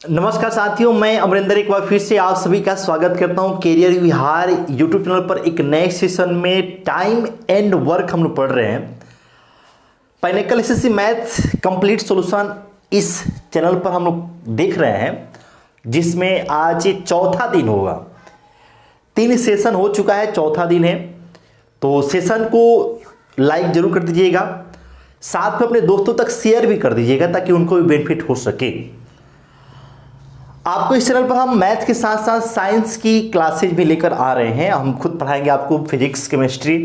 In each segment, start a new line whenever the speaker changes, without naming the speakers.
नमस्कार साथियों, मैं अमरिंदर एक बार फिर से आप सभी का स्वागत करता हूं कैरियर विहार यूट्यूब चैनल पर। एक नए सेशन में टाइम एंड वर्क हम लोग पढ़ रहे हैं। पाइनेकल एसएससी मैथ कंप्लीट सॉल्यूशन इस चैनल पर हम लोग देख रहे हैं, जिसमें आज ये चौथा दिन होगा। 3 सेशन हो चुका है, चौथा दिन है। तो सेशन को लाइक जरूर कर दीजिएगा, साथ में अपने दोस्तों तक शेयर भी कर दीजिएगा ताकि उनको भी बेनिफिट हो सके। आपको इस चैनल पर हम मैथ के साथ साथ साइंस की क्लासेज भी लेकर आ रहे हैं। हम खुद पढ़ाएंगे आपको फिजिक्स, केमिस्ट्री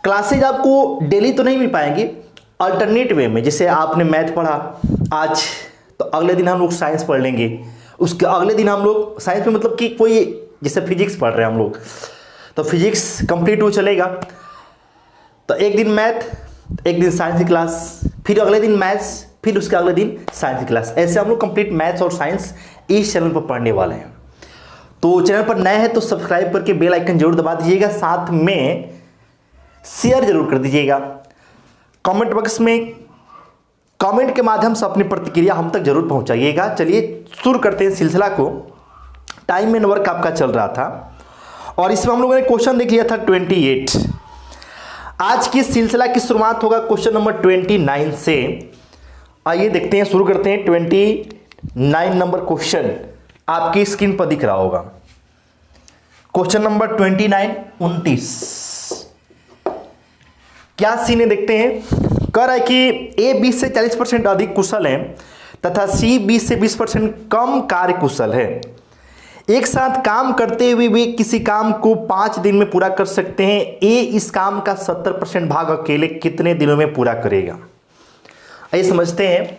क्लासेज। आपको डेली तो नहीं मिल पाएंगी, अल्टरनेट वे में। जैसे आपने मैथ पढ़ा आज, तो अगले दिन हम लोग साइंस पढ़ लेंगे, उसके अगले दिन हम लोग साइंस में मतलब कि कोई जैसे फिजिक्स पढ़ रहे हैं हम लोग, तो फिजिक्स कंप्लीट हो चलेगा। तो एक दिन मैथ, एक दिन साइंस की क्लास, फिर अगले दिन मैथ्स, फिर उसके अगले दिन साइंस की क्लास। ऐसे हम लोग कंप्लीट मैथ्स और साइंस इस चैनल पर पढ़ने वाले हैं। तो चैनल पर नए हैं तो सब्सक्राइब करके बेल आइकन जरूर दबा दीजिएगा, साथ में शेयर जरूर कर दीजिएगा। कमेंट बॉक्स में कमेंट के माध्यम से अपनी प्रतिक्रिया हम तक जरूर पहुंचाइएगा। चलिए शुरू करते हैं सिलसिला को। टाइम एंड वर्क आपका चल रहा था और इसमें हम लोगों ने क्वेश्चन देख लिया था 28। आज की सिलसिला की शुरुआत होगा क्वेश्चन नंबर 29 से। आइए देखते हैं, शुरू करते हैं। 29 नंबर क्वेश्चन आपकी स्क्रीन पर दिख रहा होगा। क्वेश्चन नंबर 29 क्या सीन है देखते हैं। कह रहा है कि ए 20 से 40% अधिक कुशल है तथा सी 20 से 20% कम कार्य कुशल है। एक साथ काम करते हुए वे किसी काम को 5 दिन में पूरा कर सकते हैं। ए इस काम का 70% भाग अकेले कितने दिनों में पूरा करेगा। आइए समझते हैं।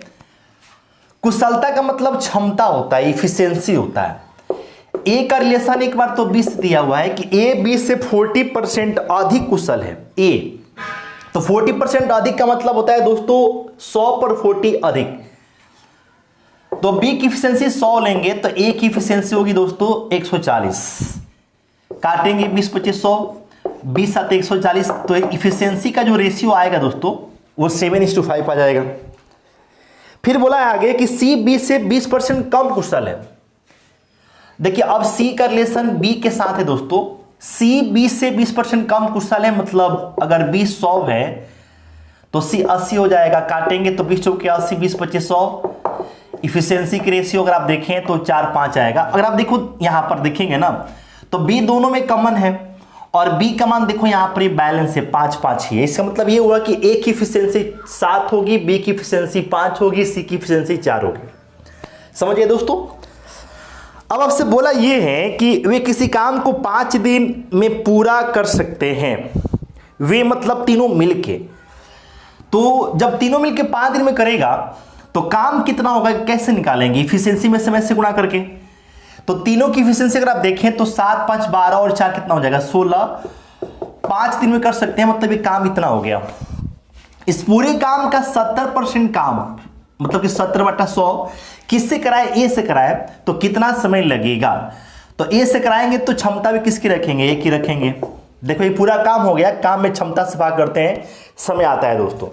कुशलता का मतलब क्षमता होता है, इफिशियंसी होता है। ए का रिलेशन एक बार तो 20 दिया हुआ है कि ए 20 से 40% अधिक कुशल है। ए तो 40% अधिक का मतलब होता है दोस्तों 100 पर 40 अधिक। तो बी की इफिशियंसी 100 लेंगे तो ए की इफिशियंसी होगी दोस्तों 140। काटेंगे 20 25 100, 20 7 140। तो इफिशियंसी का जो रेशियो आएगा दोस्तों वो 7:5 आ जाएगा। फिर बोला है आगे कि सी 20 से 20% कम कुशल है। देखिए अब सी का रिलेशन बी के साथ है दोस्तों। सी 20 से 20% कम कुशल है, मतलब अगर 20 100 है तो सी 80 हो जाएगा। काटेंगे तो 20 चौके 80, 20 25 100। इफिशियंसी की रेशियो अगर आप देखें तो 4 5 आएगा। अगर आप देखो यहां पर देखेंगे ना तो बी दोनों में कॉमन है और बी का मान देखो यहां पर बैलेंस है, 5 5 ही है। इसका मतलब ये हुआ कि ए की इफिशियंसी 7 होगी, बी की इफिशियंसी 5 होगी, सी की इफिशियंसी 4 होगी। समझिए दोस्तों। अब आपसे बोला ये है कि वे किसी काम को 5 दिन में पूरा कर सकते हैं। वे मतलब तीनों मिलके। तो जब तीनों मिलके 5 दिन में करेगा तो काम कितना होगा, कैसे निकालेंगे। इफिशियंसी में समय से गुणा करके। तो तीनों की इफिशियंसी अगर आप देखें तो 7 5 12 और 4 कितना हो जाएगा 16। 5 दिन में कर सकते हैं, मतलब ये काम इतना हो गया। इस पूरे काम का 70% काम, मतलब कि 70/100 किससे कराए, ए से कराए, तो कितना समय लगेगा। तो ए से कराएंगे तो क्षमता भी किसकी रखेंगे, ए की रखेंगे। देखो ये पूरा काम हो गया, काम में क्षमता से भाग करते हैं, समय आता है दोस्तों।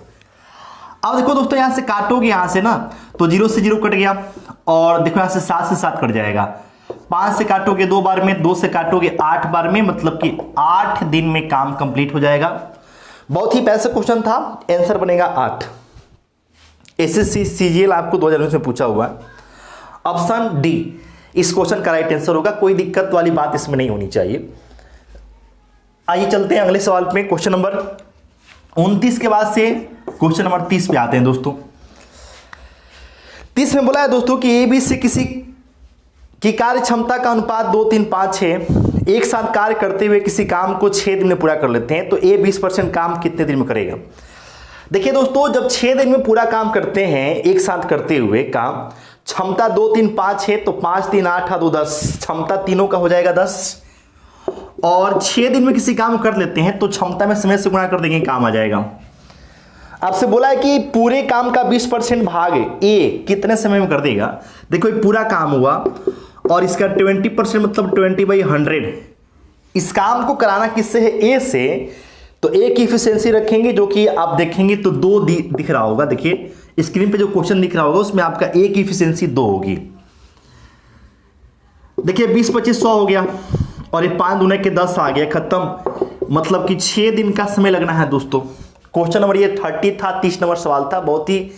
अब देखो दोस्तों यहां से काटोगे, यहां से ना तो 0 से 0 कट गया और देखो यहां से 7 से 7 कट जाएगा। 5 से काटोगे 2 बार में, 2 से काटोगे 8 बार में, मतलब कि 8 दिन में काम कंप्लीट हो जाएगा। बहुत ही पैसा क्वेश्चन था, आंसर बनेगा 8। एसएससी सीजीएल आपको 2019 में पूछा हुआ है। ऑप्शन डी इस क्वेश्चन का राइट आंसर होगा। कोई दिक्कत वाली बात इसमें नहीं होनी चाहिए। आइए चलते हैं अगले सवाल में। क्वेश्चन नंबर 29 के बाद से क्वेश्चन नंबर 30 पे आते हैं दोस्तों। 30 में बोला है दोस्तों कि ए बी से किसी की कार्य क्षमता का अनुपात 2 3 5 है। एक साथ कार्य करते हुए किसी काम को 6 दिन में पूरा कर लेते हैं, तो ए 20% काम कितने दिन में करेगा। देखिए दोस्तों जब 6 दिन में पूरा काम करते हैं एक साथ करते हुए काम, क्षमता 2 3 5 है, तो 5 3 8 2 10, क्षमता तीनों का हो जाएगा 10। और 6 दिन में किसी काम कर लेते हैं तो क्षमता में समय से गुणा कर देंगे, काम आ जाएगा। आपसे बोला है कि पूरे काम का 20% भाग ए कितने समय में कर देगा। देखो ये पूरा काम हुआ और इसका 20% मतलब 20/100। इस काम को कराना किससे है, ए से, तो ए की इफिशियंसी रखेंगे जो कि आप देखेंगे तो 2 दिख रहा होगा। देखिए स्क्रीन पे जो क्वेश्चन दिख रहा होगा उसमें आपका ए की इफिशियंसी 2 होगी। देखिए 20 25 100 हो गया और ये 5 दूने के 10 आ गया, खत्म। मतलब कि 6 दिन का समय लगना है दोस्तों। क्वेश्चन नंबर ये 30 था, 30 नंबर सवाल था, बहुत ही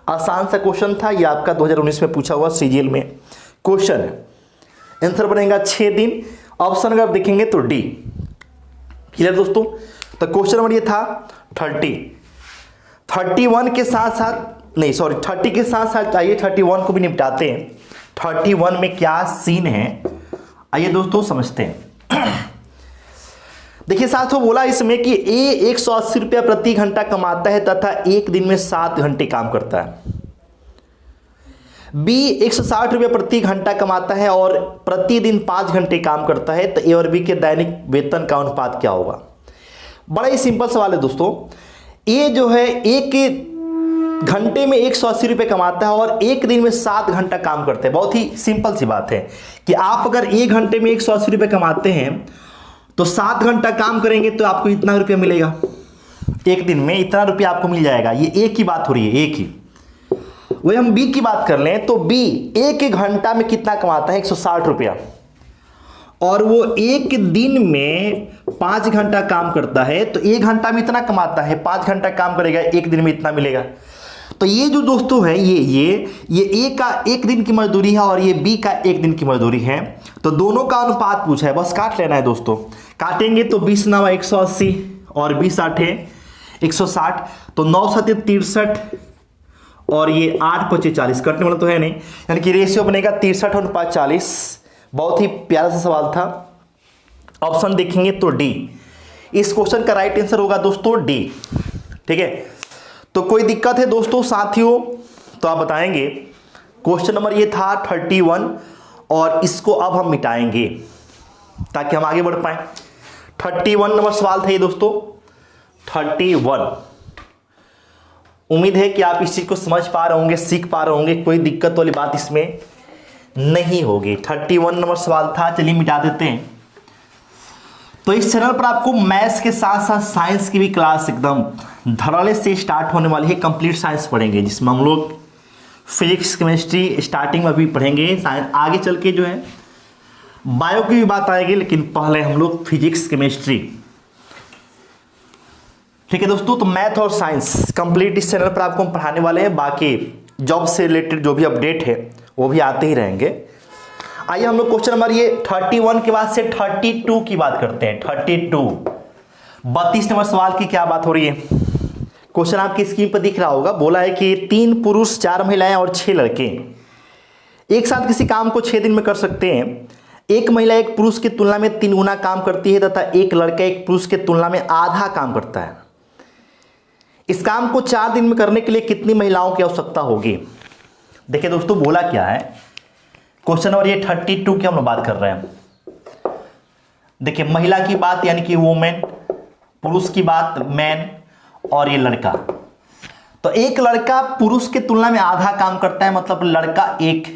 आसान सा क्वेश्चन था। ये आपका 2019 में पूछा हुआ सीजीएल में क्वेश्चन है। आंसर बनेगा 6 दिन। ऑप्शन अगर देखेंगे तो डी। क्लियर दोस्तों? तो क्वेश्चन नंबर ये था 31 के साथ साथ, नहीं सॉरी 30 के साथ साथ आइए 31 को भी निपटाते हैं। 31 में क्या सीन है आइए दोस्तों समझते हैं। देखिए साथियों बोला इसमें कि ए 180 रुपया प्रति घंटा कमाता है तथा एक दिन में 7 घंटे काम करता है। बी 160 रुपया प्रति घंटा कमाता है और प्रतिदिन 5 घंटे काम करता है। तो ए और बी के दैनिक वेतन का अनुपात क्या होगा? बड़ा ही सिंपल सवाल है दोस्तों। ए जो है एक घंटे में 180 रुपये कमाता है और एक दिन में 7 घंटा काम करते हैं। बहुत ही सिंपल सी बात है कि आप अगर एक घंटे में 180 रुपये कमाते हैं तो 7 घंटा काम करेंगे तो आपको इतना रुपया मिलेगा, एक दिन में इतना रुपया आपको मिल जाएगा। ये एक ही बात हो रही है, एक ही। वही हम बी की बात कर लें तो बी एक घंटा में कितना कमाता है? 160 रुपया, और वो एक दिन में 5 घंटा काम करता है तो एक घंटा में इतना कमाता है, 5 घंटा काम करेगा, एक दिन में इतना मिलेगा। तो ये जो दोस्तों है ये ए का एक दिन की मजदूरी है और ये बी का एक दिन की मजदूरी है। तो दोनों का अनुपात पूछा है, बस काट लेना है दोस्तों। काटेंगे तो 20 9 180 और 20 8 160, तो 9 7 63 और ये 8 25 40। कटने वाला तो है नहीं, यानी कि रेशियो बनेगा 63 अनुपात 40। बहुत ही प्यारा सा सवाल था। ऑप्शन देखेंगे तो डी। इस क्वेश्चन का राइट आंसर होगा दोस्तों डी। ठीक है, तो कोई दिक्कत है दोस्तों साथियों तो आप बताएंगे। क्वेश्चन नंबर ये था 31 और इसको अब हम मिटाएंगे ताकि हम आगे बढ़ पाए। 31 नंबर सवाल था ये दोस्तों, 31। उम्मीद है कि आप इस चीज को समझ पा रहे होंगे, सीख पा रहे होंगे, कोई दिक्कत वाली बात इसमें नहीं होगी। 31 नंबर सवाल था। चलिए मिटा देते हैं। तो इस चैनल पर आपको मैथ्स के साथ साथ साइंस की भी क्लास एकदम धड़ल्ले से स्टार्ट होने वाली है। कंप्लीट साइंस पढ़ेंगे जिसमें हम लोग फिजिक्स केमिस्ट्री स्टार्टिंग में भी पढ़ेंगे, साइंस आगे चल के जो है बायो की भी बात आएगी, लेकिन पहले हम लोग फिजिक्स केमिस्ट्री। ठीक है दोस्तों, तो मैथ और साइंस कंप्लीट इस चैनल पर आपको हम पढ़ाने वाले हैं। बाकी जॉब से रिलेटेड जो भी अपडेट है वो भी आते ही रहेंगे। आइए हम लोग क्वेश्चन नंबर ये 31 के बाद से 32 की बात करते हैं। 32 नंबर सवाल की क्या बात हो रही है? क्वेश्चन आपकी स्क्रीन पर दिख रहा होगा। बोला है कि 3 पुरुष 4 महिलाएं और 6 लड़के एक साथ किसी काम को 6 दिन में कर सकते हैं। एक महिला एक पुरुष की तुलना में 3 गुना काम करती है तथा एक लड़का एक पुरुष की तुलना में आधा काम करता है। इस काम को 4 दिन में करने के लिए कितनी महिलाओं की आवश्यकता होगी? देखिए दोस्तों बोला क्या है, क्वेश्चन नंबर ये 32 की हम लोग बात कर रहे हैं। देखिए महिला की बात यानी कि वोमेन, पुरुष की बात मैन, और ये लड़का। तो एक लड़का पुरुष की तुलना में आधा काम करता है, मतलब लड़का एक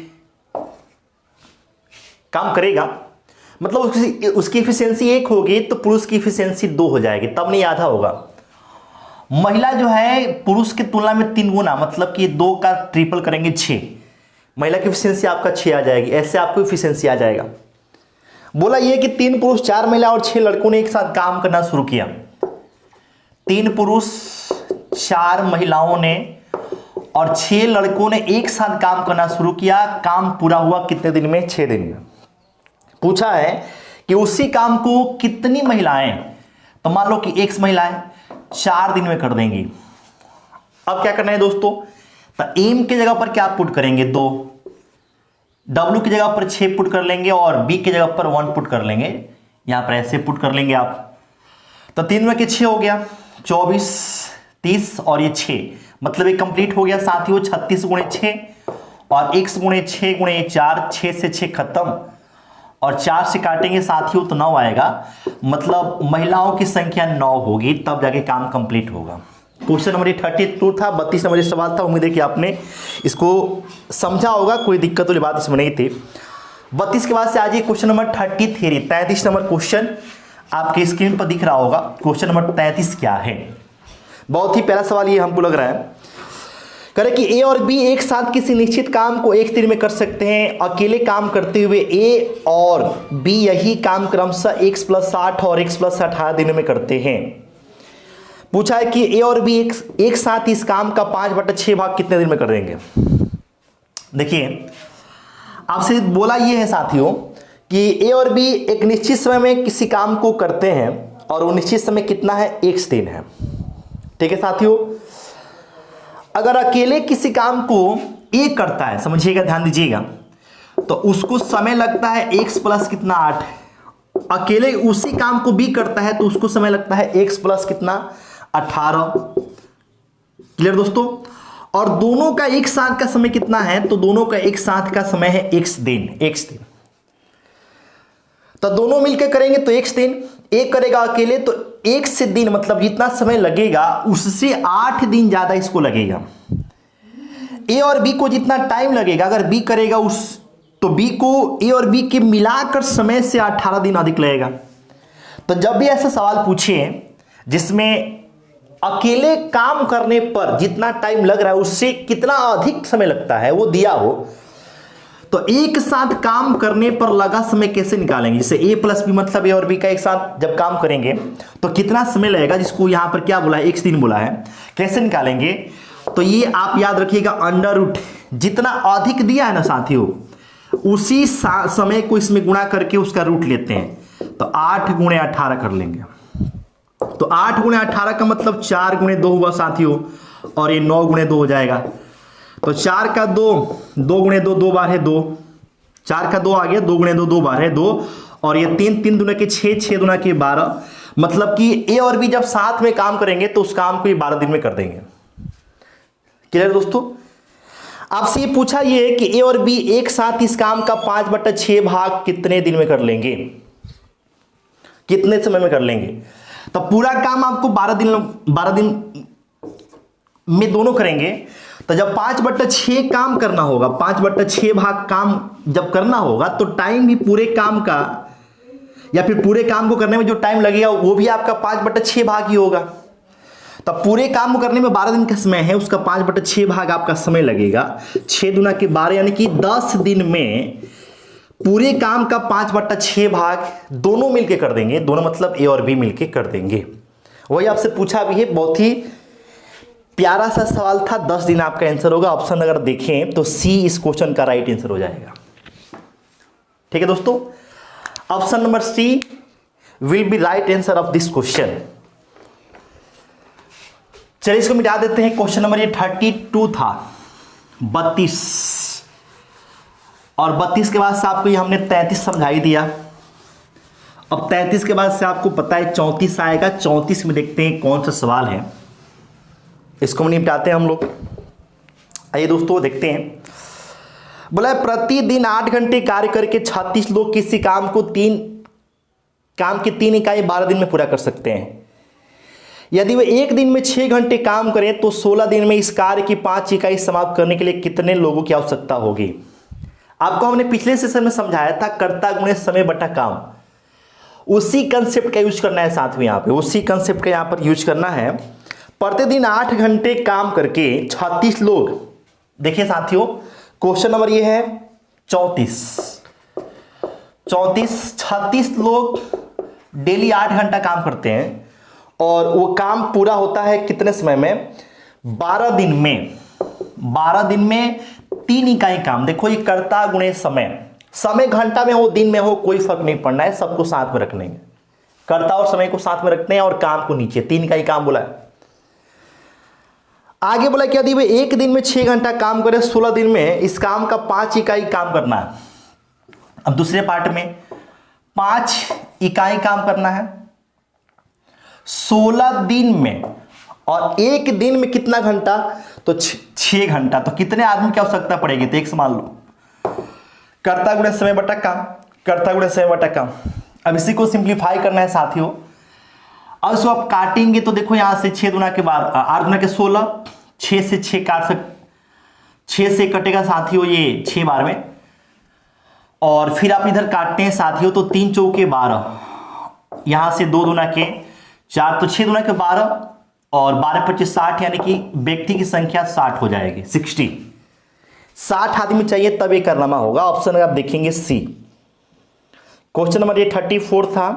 काम करेगा, मतलब उसकी इफिशियंसी 1 होगी तो पुरुष की इफिशियंसी 2 हो जाएगी, तब नहीं आधा होगा। महिला जो है पुरुष की तुलना में 3 गुना, मतलब कि 2 का ट्रिपल करेंगे 6, महिला की इफिशियंसी आपका 6 आ जाएगी। ऐसे आपको इफिशियंसी आ जाएगा। बोला ये कि 3 पुरुष 4 महिला और 6 लड़कों ने एक साथ काम करना शुरू किया। 3 पुरुष 4 महिलाओं ने और 6 लड़कों ने एक साथ काम करना शुरू किया। काम पूरा हुआ कितने दिन में? 6 दिन में। पूछा है कि उसी काम को कितनी महिलाएं, तो मान लो कि X महिलाएं 4 दिन में कर देंगी। अब क्या करना है दोस्तों? तो एम की जगह पर क्या पुट करेंगे? 2, W की जगह पर 6 पुट कर लेंगे और B की जगह पर 1 पुट कर लेंगे। यहां पर ऐसे पुट कर लेंगे आप। तो 3 में के 6 हो गया, 24 30 और ये 6, मतलब ये कंप्लीट हो गया साथियों। 36 गुणे 6 और x गुणे 6 गुणे 4, 6 से 6 खत्म और 4 से काटेंगे साथियों तो 9 आएगा, मतलब महिलाओं की संख्या 9 होगी, तब जाके काम कंप्लीट होगा। क्वेश्चन नंबर 32 था। 32 नंबर सवाल था। उम्मीद है कि आपने इसको समझा होगा, कोई दिक्कत वाली बात इसमें नहीं थी। 32 के बाद से आज क्वेश्चन नंबर 33 नंबर क्वेश्चन आपके स्क्रीन पर दिख रहा होगा क्वेश्चन नंबर 33 क्या है। बहुत ही पहला सवाल ये हमको लग रहा है, करें कि ए और बी एक साथ किसी निश्चित काम को एक दिन में कर सकते हैं। अकेले काम करते हुए ए और बी यही काम क्रमशः x+8 और x+18 दिनों में करते हैं। पूछा है कि ए और बी एक साथ इस काम का 5/6 भाग कितने दिन में कर देंगे। देखिए आपसे बोला ये है साथियों कि ए और बी एक निश्चित समय में किसी काम को करते हैं और वो निश्चित समय कितना है, x दिन है। ठीक है साथियों, अगर अकेले किसी काम को ए करता है, समझिएगा ध्यान दीजिएगा, तो उसको समय लगता है x प्लस कितना 8। अकेले उसी काम को बी करता है तो उसको समय लगता है x प्लस कितना 18। क्लियर दोस्तों, और दोनों का एक साथ का समय कितना है, तो दोनों का एक साथ का समय है x दिन। तो दोनों मिलकर करेंगे तो x दिन, एक करेगा अकेले तो x दिन, मतलब जितना समय लगेगा उससे 8 दिन ज्यादा इसको लगेगा। ए और बी को जितना टाइम लगेगा अगर बी करेगा तो बी को ए और बी के मिलाकर समय से 18 दिन अधिक लगेगा। तो जब भी ऐसा सवाल पूछिए जिसमें अकेले काम करने पर जितना टाइम लग रहा है उससे कितना अधिक समय लगता है वो दिया हो, तो एक साथ काम करने पर लगा समय कैसे निकालेंगे। जैसे ए प्लस बी मतलब ए और बी का एक साथ जब काम करेंगे तो कितना समय लगेगा, जिसको यहां पर क्या बोला है, x दिन बोला है, कैसे निकालेंगे। तो ये आप याद रखिएगा, अंडर रूट जितना अधिक दिया है ना साथियों उसी समय को इसमें गुणा करके उसका रूट लेते हैं। तो 8 × 18 कर लेंगे, तो 8 × 18 का मतलब 4 × 2 हुआ साथियों, और ये 9 × 2 हो जाएगा। तो 4 का 2, 2 × 2, 2 बार है 2, 4 का 2 आ गया, 2 × 2, 2 बार है 2, और ये 3, 3 दूना के 6, 6 दूना के 12, मतलब कि ए और बी जब साथ में काम करेंगे तो उस काम को ये 12 दिन में कर देंगे। क्लियर दोस्तों, आपसे ये पूछा ये कि ए और बी एक साथ इस काम का 5/6 भाग कितने दिन में कर लेंगे, कितने समय में कर लेंगे। तो पूरा काम आपको 12 दिन में दोनों करेंगे। तो जब 5/6 काम करना होगा, 5/6 भाग काम जब करना होगा तो टाइम भी पूरे काम का या फिर पूरे काम को करने में जो टाइम लगेगा वो भी आपका 5/6 भाग ही होगा। तब पूरे काम को करने में 12 दिन का समय है, उसका 5/6 भाग आपका समय लगेगा। 6 दूना के 12 यानी कि 10 दिन में पूरे काम का 5/6 भाग दोनों मिलके कर देंगे। दोनों मतलब ए और बी मिलके कर देंगे। वही आपसे पूछा भी है, बहुत ही प्यारा सा सवाल था। 10 दिन आपका आंसर होगा। ऑप्शन अगर देखें तो सी इस क्वेश्चन का राइट आंसर हो जाएगा। ठीक है दोस्तों, option number C will be right answer of this question. चलिए इसको मिटा देते हैं। क्वेश्चन नंबर ये 32 था, 32, और 32 के बाद से आपको ये हमने 33 समझा ही दिया। अब 33 के बाद से आपको पता है 34 आएगा। 34 में देखते हैं कौन सा सवाल है, इसको निपटाते हैं हम लोग। आइए दोस्तों देखते हैं। बोला प्रतिदिन 8 घंटे कार्य करके 36 लोग किसी काम को 3 इकाई 12 दिन में पूरा कर सकते हैं। यदि वे एक दिन में 6 घंटे काम करें तो 16 दिन में इस कार्य की 5 इकाई समाप्त करने के लिए कितने लोगों की आवश्यकता होगी। आपको हमने पिछले सेशन में समझाया था कर्ता गुणे समय बटा काम। उसी कंसेप्ट का यूज करना है साथ में, यहाँ पे उसी कंसेप्ट का यहाँ पर यूज करना है। प्रतिदिन 8 घंटे काम करके 36 लोग, देखिए साथियों क्वेश्चन नंबर ये है 36 लोग डेली 8 घंटा काम करते हैं और वो काम पूरा होता है कितने समय में, 12 दिन में। 12 दिन में 3 इकाई काम। देखो ये कर्ता गुणे समय घंटा में हो दिन में हो कोई फर्क नहीं पड़ना है, सबको साथ में रखने हैं। कर्ता और समय को साथ में रखते हैं और काम को नीचे, 3 इकाई काम बोला है। आगे बोला क्या, यदि वे एक दिन में 6 घंटा काम करें 16 दिन में इस काम का 5 इकाई काम करना है। अब दूसरे पार्ट में 5 इकाई काम करना है 16 दिन में, और एक दिन में कितना घंटा, तो 6 घंटा। तो कितने आदमी की आवश्यकता पड़ेगी, तो एक मान लो कर्ता गुणे समय बटा काम, कर्ता गुणे समय बटा काम। अब इसी को सिंप्लीफाई करना है साथियों। अब इसको आप काटेंगे तो देखो यहां से 6 दूना के 12, 8 दूना के 16, 6 से 6 काट सकते, 6 से कटेगा साथियों ये 6 बार में, और फिर आप इधर काटते हैं साथियों तो 3 चौके 12, यहां से 2 दूना के 4, तो 6 दूना के 12 और 12 25 60, यानी कि व्यक्ति की संख्या 60 हो जाएगी, 60 आदमी चाहिए तब ये कारनामा होगा। ऑप्शन अगर आप देखेंगे सी। क्वेश्चन नंबर ये 34 था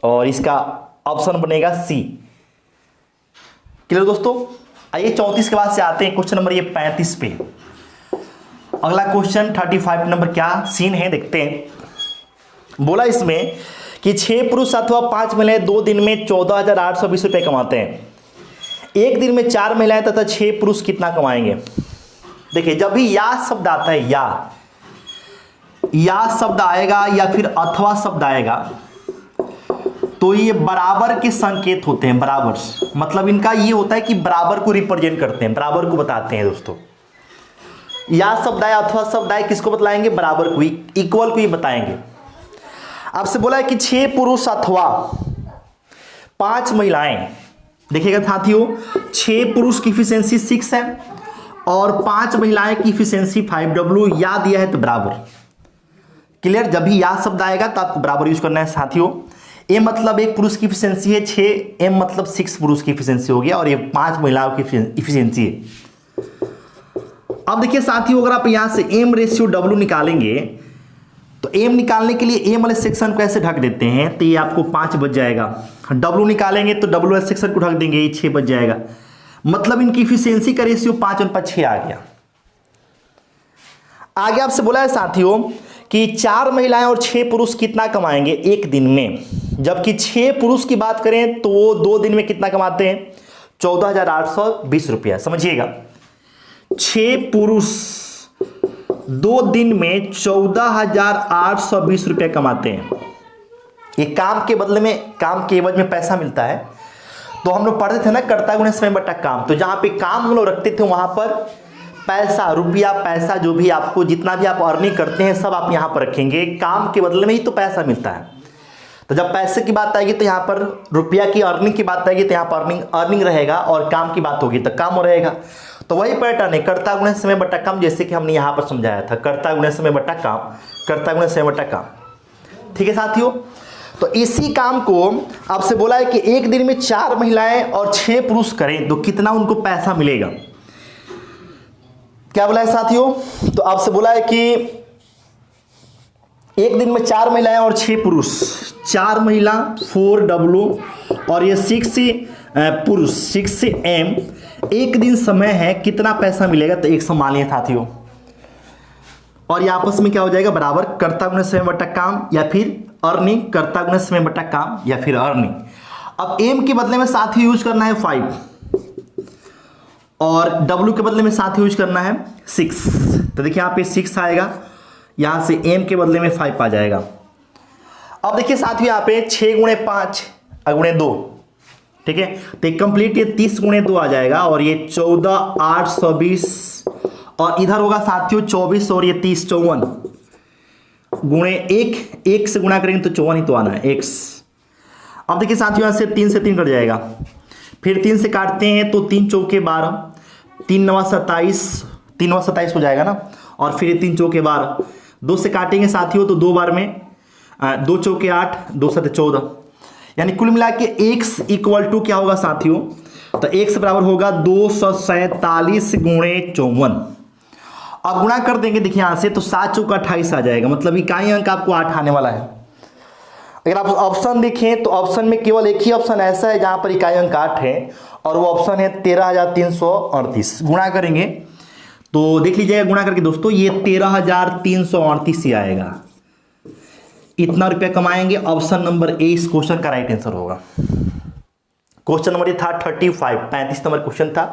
और इसका ऑप्शन बनेगा सी। क्लियर दोस्तों। आइए 34 के बाद से आते हैं क्वेश्चन नंबर ये 35 पे। अगला क्वेश्चन 35 नंबर क्या सीन है देखते हैं। बोला इसमें कि 6 पुरुष अथवा 5 महिलाएं 2 दिन में 14,820 रुपए कमाते हैं। एक दिन में 4 महिलाएं तथा 6 पुरुष कितना कमाएंगे। देखिए जब भी या शब्द आता है, या शब्द आएगा या फिर अथवा शब्द आएगा तो ये बराबर के संकेत होते हैं। बराबर मतलब इनका ये होता है कि बराबर को रिप्रेजेंट करते हैं, बराबर को बताते हैं दोस्तों। या शब्द आए अथवा शब्द आए किसको बतलाएंगे, बराबर को, इक्वल को ही बताएंगे। आपसे बोला है कि 6 पुरुष अथवा 5 महिलाएं। देखिएगा साथियों 6 पुरुष की इफिशिएंसी 6 है और 5 महिलाएं की इफिशिएंसी 5W। या दिया है तो बराबर। क्लियर। जब भी या शब्द आएगा तो आपको बराबर यूज करना है साथियों। ए मतलब 1 पुरुष की इफिशिएंसी है 6, एम मतलब 6 पुरुष की इफिशिएंसी हो गया और ये 5 महिलाओं की इफिशिएंसी है। अब देखिए साथियों अगर आप यहां से एम रेशियो डब्ल्यू निकालेंगे तो एम निकालने के लिए एम वाले सेक्शन को ऐसे ढक देते हैं तो ये आपको 5 बच जाएगा। डब्ल्यू निकालेंगे तो डब्ल्यू वाले सेक्शन को ढक देंगे, ये 6 बच जाएगा। मतलब इनकी इफिशिएंसी का रेशियो 5:6 आ गया। आगे आपसे बोला है साथियों कि 4 महिलाएं और 6 पुरुष कितना कमाएंगे एक दिन में। जबकि 6 पुरुष की बात करें तो वो 2 दिन में कितना कमाते हैं, 14,820 रुपया। समझिएगा 6 पुरुष 2 दिन में 14,820 रुपया कमाते हैं। ये काम के बदले में, काम के एवज में पैसा मिलता है। तो हम लोग पढ़ते थे ना कर्ता गुणे समय बटा काम, तो जहां पे काम हम लोग रखते थे वहां पर पैसा, रुपया, पैसा जो भी आपको जितना भी आप अर्निंग करते हैं सब आप यहां पर रखेंगे। काम के बदले में ही तो पैसा मिलता है। तो जब पैसे की बात आएगी तो यहाँ पर रुपया की अर्निंग की बात आएगी तो यहाँ पर अर्निंग रहेगा और काम की बात होगी तो काम रहेगा। तो वही पैटर्न है कर्ता गुणे समय बटा काम, जैसे कि हमने यहाँ पर समझाया था कर्ता गुणे समय बटा काम, कर्ता गुणे समय बटा काम। ठीक है साथियों। तो इसी काम को आपसे बोला है कि एक दिन में 4 महिलाएं और 6 पुरुष करें तो कितना उनको पैसा मिलेगा। क्या बोला है साथियों, तो आपसे बोला है कि एक दिन में 4 महिलाएं और 6 पुरुष, 4 महिला 4W और ये 6 पुरुष 6M, एक दिन समय है कितना पैसा मिलेगा, तो 100 मान लिया साथियों। और ये आपस में क्या हो जाएगा, बराबर कर्ता गुणे समय बटा काम या फिर अर्निंग, कर्ता गुणे समय बटा काम या फिर अर्निंग। अब M के बदले में साथी यूज करना है 5 और W के बदले में साथी यूज करना है 6। तो देखिए यहाँ पे 6 आएगा, यहां से M के बदले में 5 आ जाएगा। अब देखिए साथियों यहाँ पे 6 गुणे 5 गुणे 2, ठीक है, तो कंप्लीट ये 30 गुणे 2 आ जाएगा और ये 14,820 और इधर होगा साथियों 24 और ये 30 54 गुणे 1 से गुणा करेंगे तो 54 ही तो आना है x। अब देखिए साथियों यहाँ से 3 से 3 कट जाएगा, फिर 3 से काटते हैं तो 3 चौके 12, 3 9 27, 3 9 27 हो जाएगा ना, और फिर 3 चौके 12, 2 से काटेंगे साथियों तो 2 बार में 2 चौके 8, 2 7 14, यानी कुल मिला के x इक्वल टू क्या होगा साथियों, तो x बराबर होगा 247 गुणे 54। अब गुणा कर देंगे देखिए यहां से तो 7 चौका 28 आ जाएगा, मतलब इकाई अंक आपको 8 आने वाला है। अगर आप ऑप्शन देखें तो ऑप्शन में केवल एक ही ऑप्शन ऐसा है जहां पर इकाई अंक 8 है और वो ऑप्शन है 13,338। गुणा करेंगे तो देख लीजिएगा, गुणा करके दोस्तों ये 13,338 ही आएगा। इतना रुपया कमाएंगे। ऑप्शन नंबर ए इस क्वेश्चन का राइट आंसर होगा। क्वेश्चन नंबर ये था 35 नंबर क्वेश्चन था।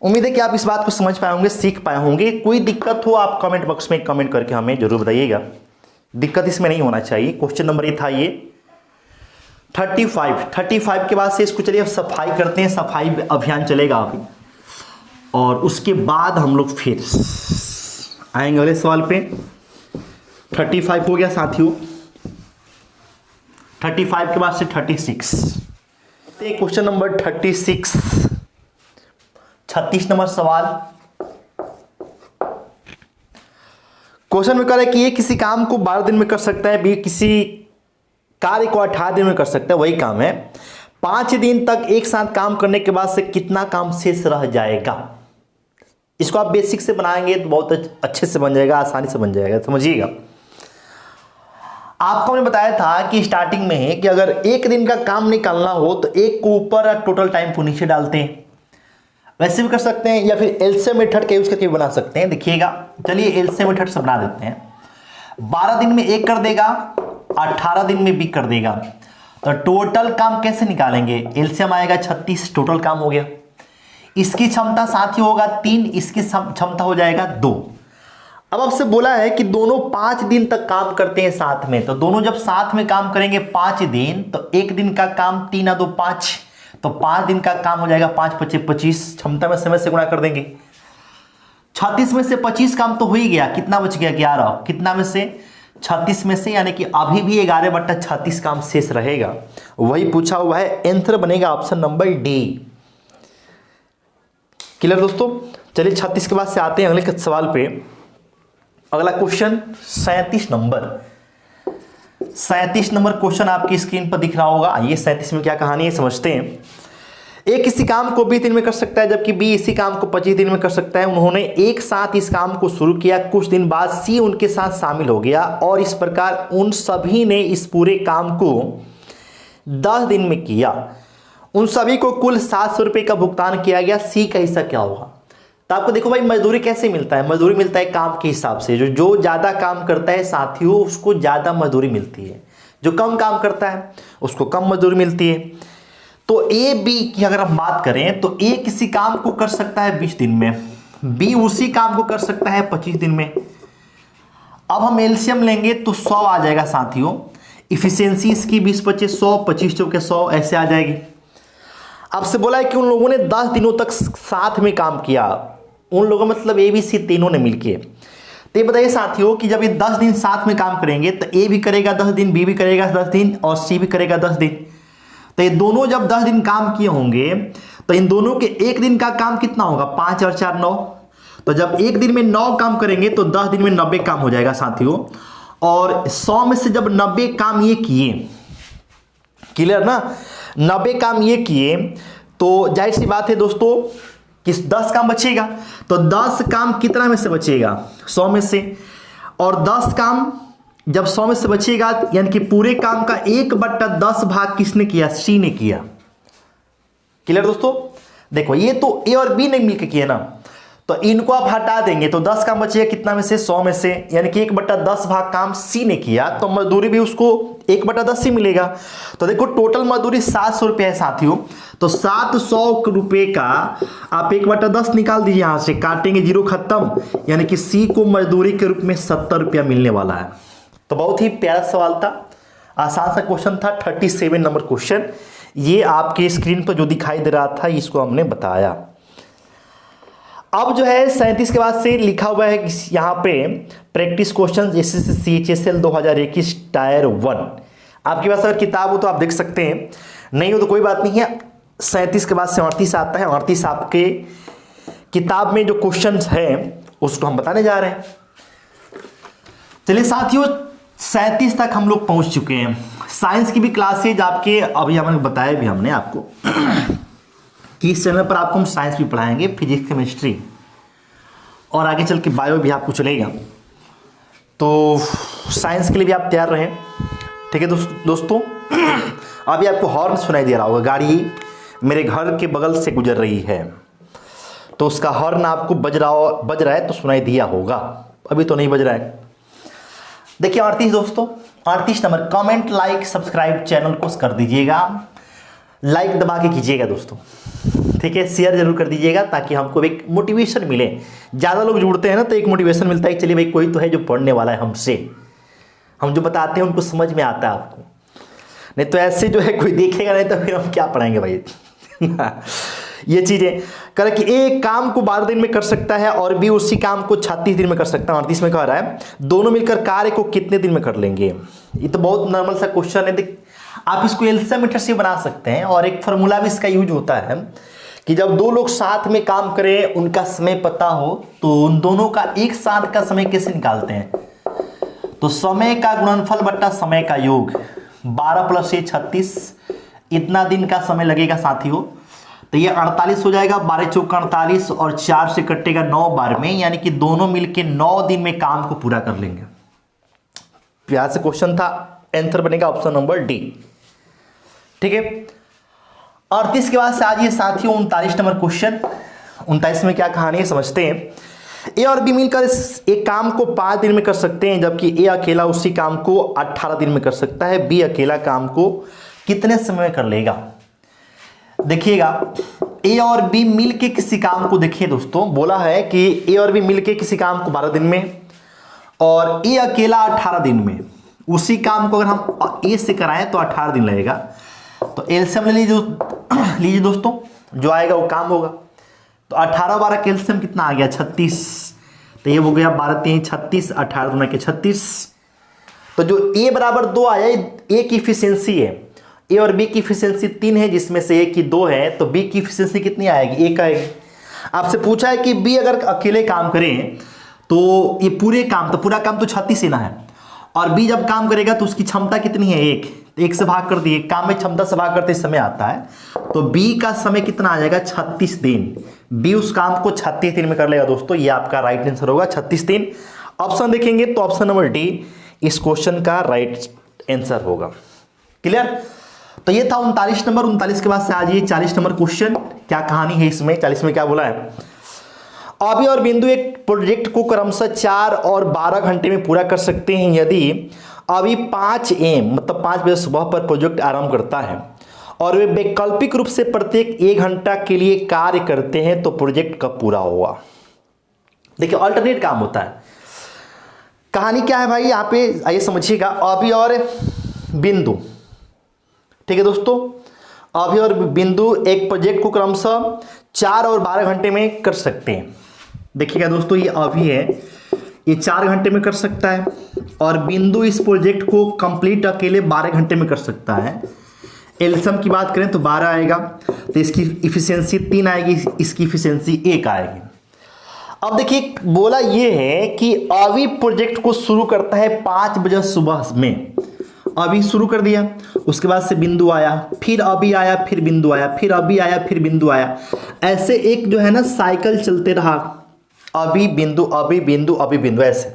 उम्मीद है कि आप इस बात को समझ पाए होंगे, सीख पाए होंगे। कोई दिक्कत हो आप कमेंट बॉक्स में कमेंट करके हमें जरूर बताइएगा, दिक्कत इसमें नहीं होना चाहिए। क्वेश्चन नंबर ये था ये 35 के बाद से इसको चलिए अब सफाई करते हैं, सफाई अभियान चलेगा अभी और उसके बाद हम लोग फिर आएंगे अगले सवाल पे। 35 हो गया साथियों, 35 के बाद से 36। क्वेश्चन नंबर 36 नंबर सवाल। क्वेश्चन में कह रहा है कि ये किसी काम को 12 दिन में कर सकता है, बी किसी कार्य को 18 दिन में कर सकता है, वही काम है। 5 दिन तक एक साथ काम करने के बाद से कितना काम शेष रह जाएगा। इसको आप बेसिक से बनाएंगे तो बहुत अच्छे से बन जाएगा, आसानी से बन जाएगा, समझिएगा। आपको हमने बताया था कि स्टार्टिंग में है कि अगर एक दिन का काम निकालना हो तो एक को ऊपर टोटल टाइम को नीचे डालते हैं, वैसे भी कर सकते हैं, या फिर एलसीएम मेथड का यूज करके भी बना सकते हैं। देखिएगा, चलिए एलसीएम मेथड से बना देते हैं। 12 दिन में एक कर देगा, 18 दिन में भी कर देगा, तो टोटल काम कैसे निकालेंगे। एलसीएम आएगा 36, टोटल काम हो गया। इसकी क्षमता साथ ही होगा 3, इसकी क्षमता हो जाएगा 2। अब आपसे बोला है कि दोनों 5 दिन तक काम करते हैं साथ में, तो दोनों जब साथ में काम करेंगे 5 दिन, तो एक दिन का काम 3 या 2 5, तो 5 दिन का काम हो जाएगा 5 5 25, क्षमता में समय से गुणा कर देंगे। 36 में से 25 काम तो हो ही गया, कितना बच गया 11, कितना में से 36 में से, यानी कि अभी भी 11/36 काम शेष रहेगा, वही पूछा हुआ है। आंसर बनेगा ऑप्शन नंबर डी। क्लियर दोस्तों। चलिए 36 के बाद से आते हैं अगले सवाल पे। अगला क्वेश्चन 37 नंबर क्वेश्चन आपकी स्क्रीन पर दिख रहा होगा। आइए 37 में क्या कहानी है समझते हैं। ए किसी काम को 20 दिन में कर सकता है, जबकि बी इसी काम को 25 दिन में कर सकता है। उन्होंने एक साथ इस काम को शुरू किया, कुछ दिन बाद सी उनके साथ शामिल हो गया और इस प्रकार उन सभी ने इस पूरे काम को 10 दिन में किया। उन सभी को कुल 700 रुपये का भुगतान किया गया। सी का हिस्सा क्या होगा। तो आपको देखो भाई, मजदूरी कैसे मिलता है। मजदूरी मिलता है काम के हिसाब से। जो ज़्यादा काम करता है साथियों, उसको ज़्यादा मजदूरी मिलती है। जो कम काम करता है उसको कम मजदूरी मिलती है। तो ए बी की अगर हम बात करें तो ए किसी काम को कर सकता है 20 दिन में, बी उसी काम को कर सकता है 25 दिन में। अब हम एलसीएम लेंगे तो 100 आ जाएगा साथियों। इफिशियंसी इसकी 20 25 100, 25 चौके 100 ऐसे आ जाएगी। आपसे बोला है कि उन लोगों ने 10 दिनों तक साथ में काम किया। उन लोगों मतलब ए बी सी तीनों ने मिलके। तो ये बताइए साथियों कि जब ये 10 दिन साथ में काम करेंगे तो ए भी करेगा 10 दिन, बी भी करेगा 10 दिन और सी भी करेगा 10 दिन। तो ये दोनों जब 10 दिन काम किए होंगे तो इन दोनों के एक दिन का काम कितना होगा, 5 और 4 9। तो जब एक दिन में 9 काम करेंगे तो 10 दिन में 90 काम हो जाएगा साथियों। और 100 में से जब 90 काम ये किए, क्लियर ना, 90 काम ये किए तो जाहिर सी बात है दोस्तों कि 10 काम बचेगा। तो 10 काम कितना में से बचेगा, 100 में से। और 10 काम जब 100 में से बचेगा यानी कि पूरे काम का 1/10 भाग किसने किया, सी ने किया। क्लियर दोस्तों। देखो ये तो ए और बी ने मिलकर किया ना, तो इनको आप हटा देंगे तो 10 काम बचेगा कितना में से, 100 में से, यानी कि 1/10 भाग काम सी ने किया, तो मजदूरी भी उसको 1/10 ही मिलेगा। तो देखो टोटल मजदूरी 700 रुपये है साथियों। तो 700 रुपये का आप 1/10 निकाल दीजिए, यहां से काटेंगे 0 खत्म, यानी कि सी को मजदूरी के रूप में 70 रुपया मिलने वाला है। तो बहुत ही प्यारा सवाल था, आसान सा क्वेश्चन था। 37 नंबर क्वेश्चन ये आपके स्क्रीन पर जो दिखाई दे रहा था इसको हमने बताया। अब जो है 37 के बाद से लिखा हुआ है यहाँ पे practice question SSC CHSL 2021 tyre 1। आपके पास अगर किताब हो तो आप देख सकते हैं, नहीं हो तो कोई बात नहीं है। 37 के बाद से 38 आता है। 38 आपके किताब में जो क्वेश्चन है उसको हम बताने जा रहे हैं। चलिए साथियों 37 तक हम लोग पहुंच चुके हैं। साइंस की भी क्लासेज आपके अभी हमने बताया भी हमने आपको कि इस चैनल पर आपको हम साइंस भी पढ़ाएंगे, फिजिक्स केमिस्ट्री और आगे चल के बायो भी आपको चलेगा। तो साइंस के लिए भी आप तैयार रहें, ठीक है दोस्तों। अभी आपको हॉर्न सुनाई दे रहा होगा, गाड़ी मेरे घर के बगल से गुजर रही है तो उसका हॉर्न आपको बज रहा है तो सुनाई दिया होगा, अभी तो नहीं बज रहा है। देखिए 38 दोस्तों, 38 number comment like subscribe channel को कर दीजिएगा, लाइक दबा के कीजिएगा दोस्तों, ठीक है। शेयर जरूर कर दीजिएगा ताकि हमको एक मोटिवेशन मिले। ज़्यादा लोग जुड़ते हैं ना तो एक मोटिवेशन मिलता है, चलिए भाई कोई तो है जो पढ़ने वाला है हमसे, हम जो बताते हैं उनको समझ में आता है आपको। नहीं तो ऐसे जो है कोई देखेगा नहीं तो फिर हम क्या पढ़ाएंगे भाई। ये चीज़ें कर कि एक काम को 12 दिन में कर सकता है और बी उसी काम को 36 दिन में कर सकता है। 38 में कह रहा है दोनों मिलकर कार्य को कितने दिन में कर लेंगे। ये तो बहुत नॉर्मल सा क्वेश्चन है। आप इसको एलसीएम मेथड से बना सकते हैं और एक फार्मूला भी इसका यूज होता है कि जब दो लोग साथ में काम करें, उनका समय पता हो तो उन दोनों का एक साथ का समय कैसे निकालते हैं, तो समय का गुणनफल बट्टा समय का योग, 12 प्लस 6 36, इतना दिन का समय लगेगा साथियों। तो ये 48 हो जाएगा, 12 चौका 48 और 4 से कटेगा 9 बार में, यानी कि दोनों मिलके 9 दिन में काम को पूरा कर लेंगे। यहां से क्वेश्चन था, आंसर बनेगा ऑप्शन नंबर डी। ठीक है, 38 के बाद से आज ये साथियों 39 नंबर क्वेश्चन। 39 में क्या कहानी है समझते हैं। ए और बी मिलकर एक काम को 5 दिन में कर सकते हैं, जबकि ए अकेला उसी काम को 18 दिन में कर सकता है। बी अकेला काम को कितने समय में कर लेगा? देखिएगा, ए और बी मिलके किसी काम को, देखिए दोस्तों बोला है कि ए और बी मिलके किसी काम को 12 दिन में और ए अकेला 18 दिन में। उसी काम को अगर हम ए से कराएं तो 18 दिन लगेगा। तो एलसीएम ले लीजिए दोस्तों, जो आएगा वो काम होगा। तो 18 12 कैल्शियम कितना आ गया? 36। तो ये हो गया 12 3 36, 18 दूना के 36। तो जो ए बराबर 2 आया, ए की इफिशियंसी है। ए और बी की इफिशियंसी 3 है, जिसमें से ए की 2 है, तो बी की इफिशियंसी कितनी आएगी? 1 आएगी। आपसे पूछा है कि बी अगर अकेले काम करें तो ये पूरे काम, तो पूरा काम तो 36 लेना है, और बी जब काम करेगा तो उसकी क्षमता कितनी है? 1 से भाग कर दिए, काम में क्षमता से भाग करते समय आता है। तो बी का समय कितना आ जाएगा? 36 दिन। बी उस काम को 36 दिन में कर लेगा दोस्तों। ये आपका राइट आंसर होगा, 36 दिन। ऑप्शन देखेंगे तो ऑप्शन नंबर डी इस क्वेश्चन का राइट आंसर होगा। क्लियर? तो ये था 39 नंबर। 39 के बाद से आज ये 40 नंबर क्वेश्चन। क्या कहानी है इसमें? 40 में क्या बोला है? अभी और बिंदु एक प्रोजेक्ट को क्रमशः 4 और 12 घंटे में पूरा कर सकते हैं। यदि अभी 5 AM मतलब 5 बजे सुबह पर प्रोजेक्ट आरंभ करता है और वे वैकल्पिक रूप से प्रत्येक 1 घंटा के लिए कार्य करते हैं, तो प्रोजेक्ट कब पूरा होगा? देखिए, अल्टरनेट काम होता है। कहानी क्या है भाई यहाँ पे, आइए समझिएगा। अभी और बिंदु, ठीक है दोस्तों, अभी और बिंदु एक प्रोजेक्ट को क्रमशः 4 और 12 घंटे में कर सकते हैं। देखिएगा दोस्तों, ये अभी है, ये 4 घंटे में कर सकता है, और बिंदु इस प्रोजेक्ट को कंप्लीट अकेले 12 घंटे में कर सकता है। एलसीएम की बात करें तो 12 आएगा, तो इसकी इफिशियंसी 3 आएगी, इसकी इफिशियंसी 1 आएगी। अब देखिए, बोला ये है कि अभी प्रोजेक्ट को शुरू करता है 5 बजे सुबह में। अभी शुरू कर दिया, उसके बाद से बिंदु आया, फिर अभी आया, फिर बिंदु आया, फिर अभी आया, फिर बिंदु आया। ऐसे एक जो है ना साइकिल चलते रहा, अभी बिंदु, अभी बिंदु, अभी बिंदु, ऐसे।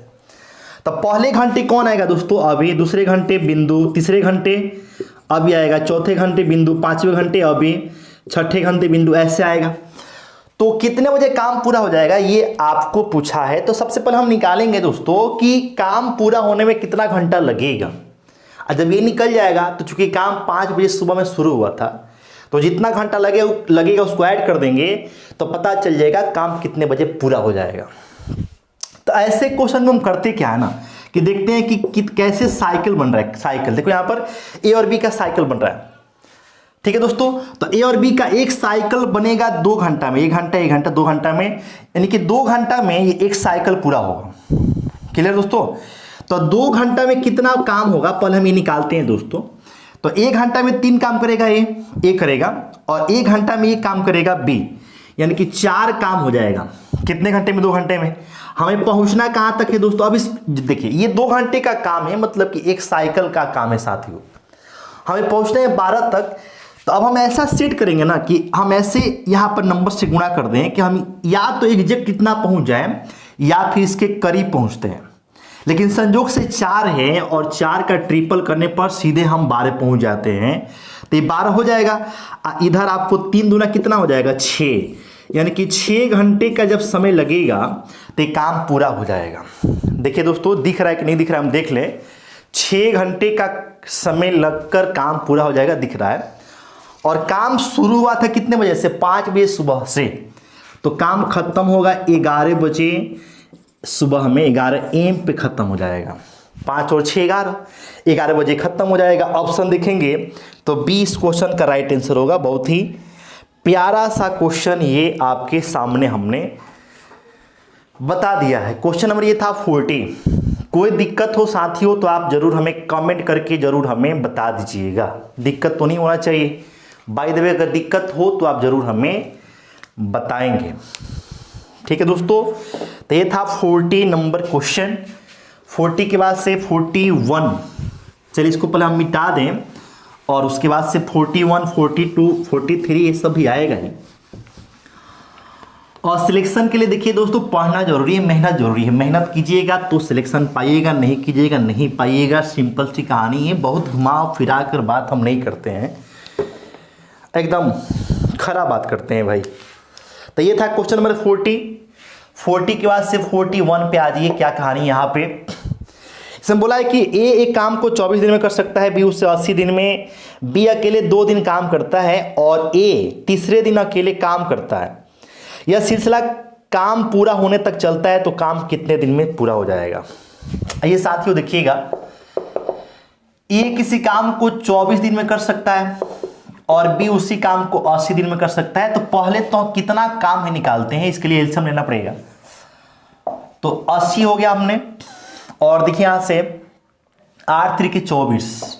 तो पहले घंटे कौन आएगा दोस्तों? अभी। दूसरे घंटे बिंदु, तीसरे घंटे अभी आएगा, चौथे घंटे बिंदु, 5वें घंटे अभी, छठे घंटे बिंदु, ऐसे आएगा। तो कितने बजे काम पूरा हो जाएगा ये आपको पूछा है। तो सबसे पहले हम निकालेंगे दोस्तों कि काम पूरा होने में कितना घंटा लगेगा। और जब ये निकल जाएगा तो चूंकि काम 5 बजे सुबह में शुरू हुआ था, तो जितना घंटा लगेगा उसको ऐड कर देंगे, तो पता चल जाएगा काम कितने बजे पूरा हो जाएगा। तो ऐसे क्वेश्चन में हम करते क्या है ना, कि देखते हैं कि कैसे साइकिल बन रहा है। साइकिल देखो, यहाँ पर ए और बी का साइकिल बन रहा है, ठीक है दोस्तों। तो ए और बी का एक साइकिल बनेगा 2 घंटा में, 1 घंटा 1 घंटा 2 घंटा में, यानी कि 2 घंटा में ये एक साइकिल पूरा होगा। क्लियर दोस्तों? तो 2 घंटा में कितना काम होगा पहले हम ये निकालते हैं दोस्तों। तो 1 घंटा में 3 काम करेगा ए करेगा, और 1 घंटा में ये काम करेगा बी, यानी कि 4 काम हो जाएगा। कितने घंटे में? 2 घंटे में। हमें पहुंचना कहां तक है दोस्तों? अब इस देखिए, ये 2 घंटे का काम है, मतलब कि एक साइकिल का काम है साथियों। हमें पहुंचना है 12 तक। तो अब हम ऐसा सेट करेंगे ना कि हम ऐसे यहां पर नंबर से गुणा कर दें कि हम या तो एग्जैक्ट इतना पहुंच जाए या फिर इसके करीब पहुंचते हैं। लेकिन संजोग से 4 है, और 4 का ट्रिपल करने पर सीधे हम 12 पहुंच जाते हैं। तो ये 12 हो जाएगा। इधर आपको 3 दूना कितना हो जाएगा? 6, यानी कि 6 घंटे का जब समय लगेगा तो ये काम पूरा हो जाएगा। देखिए दोस्तों, दिख रहा है कि नहीं दिख रहा है, हम देख लें। 6 घंटे का समय लगकर काम पूरा हो जाएगा, दिख रहा है। और काम शुरू हुआ था कितने बजे से? 5 बजे सुबह से। तो काम खत्म होगा 11 बजे सुबह में, 11 AM पे खत्म हो जाएगा। 5 और 6 11 बजे खत्म हो जाएगा। ऑप्शन देखेंगे तो बी इस क्वेश्चन का राइट आंसर होगा। बहुत ही प्यारा सा क्वेश्चन ये आपके सामने हमने बता दिया है। क्वेश्चन नंबर ये था 40। कोई दिक्कत हो साथियों तो आप जरूर हमें कमेंट करके जरूर हमें बता दीजिएगा। दिक्कत तो नहीं होना चाहिए। बाय द वे, अगर दिक्कत हो तो आप जरूर हमें बताएंगे, ठीक है दोस्तों। तो ये था 40 नंबर क्वेश्चन। 40 के बाद से 41 चलिए इसको पहले हम मिटा दें और उसके बाद से 41, 42, 43 ये सब भी आएगा ही। और सिलेक्शन के लिए देखिए दोस्तों, पढ़ना जरूरी है, मेहनत जरूरी है। मेहनत कीजिएगा तो सिलेक्शन पाइएगा, नहीं कीजिएगा नहीं पाइएगा। सिंपल सी कहानी है, बहुत घुमा फिरा कर बात हम नहीं करते हैं, एकदम खरा बात करते हैं भाई। तो ये था क्वेश्चन नंबर 40 के बाद से 41 पे आ जाइए। क्या कहानी यहाँ पे इसमें बोला है कि ए एक काम को 24 दिन में कर सकता है, बी उससे 80 दिन में, बी अकेले 2 दिन काम करता है और ए तीसरे दिन अकेले काम करता है। यह सिलसिला काम पूरा होने तक चलता है तो काम कितने दिन में पूरा हो जाएगा। ये साथियों देखिएगा, ए किसी काम को 24 दिन में कर सकता है और बी उसी काम को 80 दिन में कर सकता है। तो पहले तो कितना काम है निकालते हैं, इसके लिए एलसीएम लेना पड़ेगा। तो 80 हो गया हमने, और देखिए यहां से 8 3 के 24,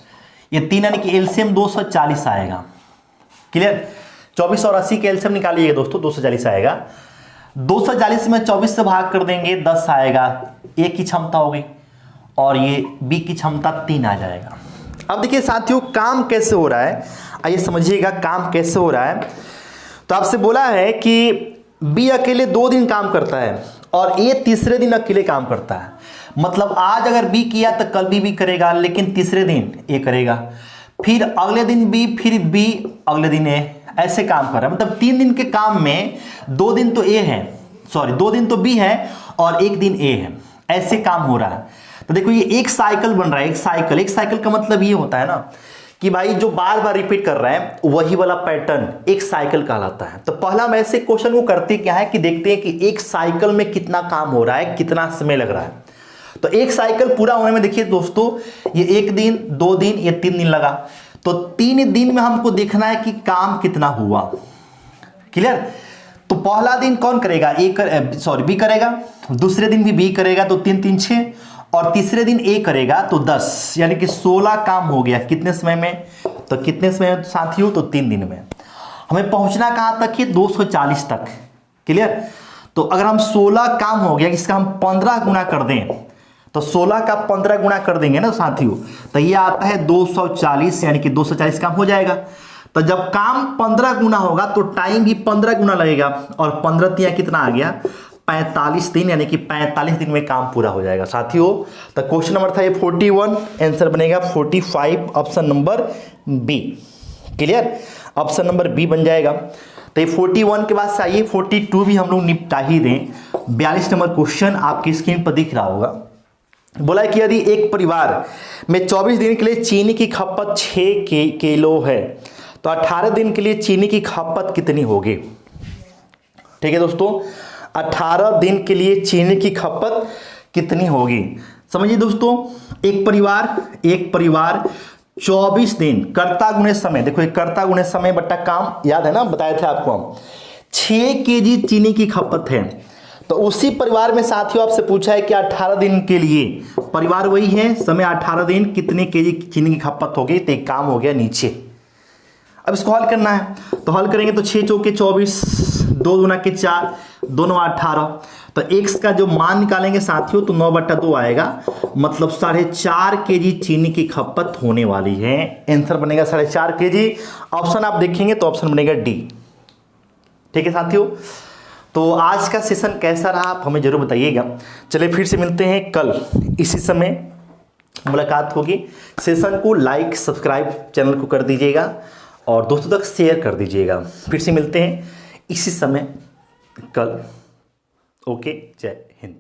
ये 3 यानी कि एलसीएम 240 आएगा। क्लियर, 24 और 80 के एलसीएम निकालिएगा दोस्तों, 240 आएगा। 240 में 24 से भाग कर देंगे 10 आएगा। ए की क्षमता हो गई और ये बी की क्षमता 3 आ जाएगा। अब देखिए साथियों काम कैसे हो रहा है, आइए समझिएगा काम कैसे हो रहा है। तो आपसे बोला है कि बी अकेले 2 दिन काम करता है और ए तीसरे दिन अकेले काम करता है। मतलब आज अगर बी किया तो कल बी करेगा, लेकिन तीसरे दिन ए करेगा, फिर अगले दिन बी, फिर बी, अगले दिन ए, ऐसे काम कर रहा है। मतलब 3 दिन के काम में 2 दिन तो ए है, सॉरी 2 दिन तो बी है और 1 दिन ए है, ऐसे काम हो रहा है। तो देखो ये एक साइकिल बन रहा है, एक साइकिल का मतलब ये होता है ना कि भाई जो बार बार रिपीट कर रहा है वही वाला पैटर्न एक साइकिल कहलाता है। तो पहला हम ऐसे क्वेश्चन को करते क्या है कि देखते हैं कि एक साइकिल में कितना काम हो रहा है, कितना समय लग रहा है। तो एक साइकिल पूरा होने में देखिए दोस्तों, ये 1 दिन, 2 दिन, ये 3 दिन लगा। तो 3 दिन में हमको देखना है कि काम कितना हुआ। क्लियर, तो पहला दिन कौन करेगा, बी करेगा, दूसरे दिन भी बी करेगा तो 3 3 6, और तीसरे दिन ए करेगा तो 10, यानी कि 16 काम हो गया। कितने समय में, तो कितने समय में साथियों, तो 3 दिन में। हमें पहुंचना कहां तक है, 240 तक। क्लियर, तो अगर हम 16 काम हो गया, इसका हम 15 गुना कर दें, तो 16 का 15 गुना कर देंगे ना साथियों, तो ये आता है 240, यानी कि 240 काम हो जाएगा। तो जब काम 15 गुना होगा तो टाइम भी 15 गुना लगेगा, और 15 तिया कितना आ गया, 45 दिन, यानी कि 45 दिन में काम पूरा हो जाएगा साथियों। तो क्वेश्चन नंबर था ये 41, आंसर बनेगा 45, option number B. Clear, option number B बन जाएगा। तो ये 41 के बाद से आइए 42 भी हम लोग निपटा ही दें। 42 नंबर क्वेश्चन आपकी स्क्रीन पर दिख रहा होगा। बोला है कि यदि एक परिवार में 24 दिन के लिए चीनी की खपत 6 किलो है तो 18 दिन के लिए चीनी की खपत कितनी होगी। ठीक है दोस्तों, 18 दिन के लिए चीनी की खपत कितनी होगी, समझिए दोस्तों। एक परिवार 24 दिन कर्ता गुणे समय, देखो एक कर्ता गुणे समय बट्टा काम, याद है ना, बताए थे आपको हम, 6 केजी चीनी की खपत है। तो उसी परिवार में साथियों आपसे पूछा है कि 18 दिन के लिए, परिवार वही है, समय 18 दिन, कितने केजी चीनी की खपत होगी। तो एक काम हो गया नीचे। अब इसको हल करना है, तो हल करेंगे तो 6 चौके 24, 2 दूना के 4, 2 9 18। तो x का जो मान निकालेंगे साथियों तो 9/2 आएगा, मतलब 4.5 केजी चीनी की खपत होने वाली है। आंसर बनेगा 4.5 केजी। ऑप्शन आप देखेंगे तो ऑप्शन बनेगा डी। ठीक है साथियों, तो आज का सेशन कैसा रहा आप हमें जरूर बताइएगा। चलिए फिर से मिलते हैं कल इसी समय, मुलाकात होगी। सेशन को लाइक सब्सक्राइब चैनल को कर दीजिएगा और दोस्तों तक शेयर कर दीजिएगा। फिर से मिलते हैं इसी समय कल। ओके, जय हिंद।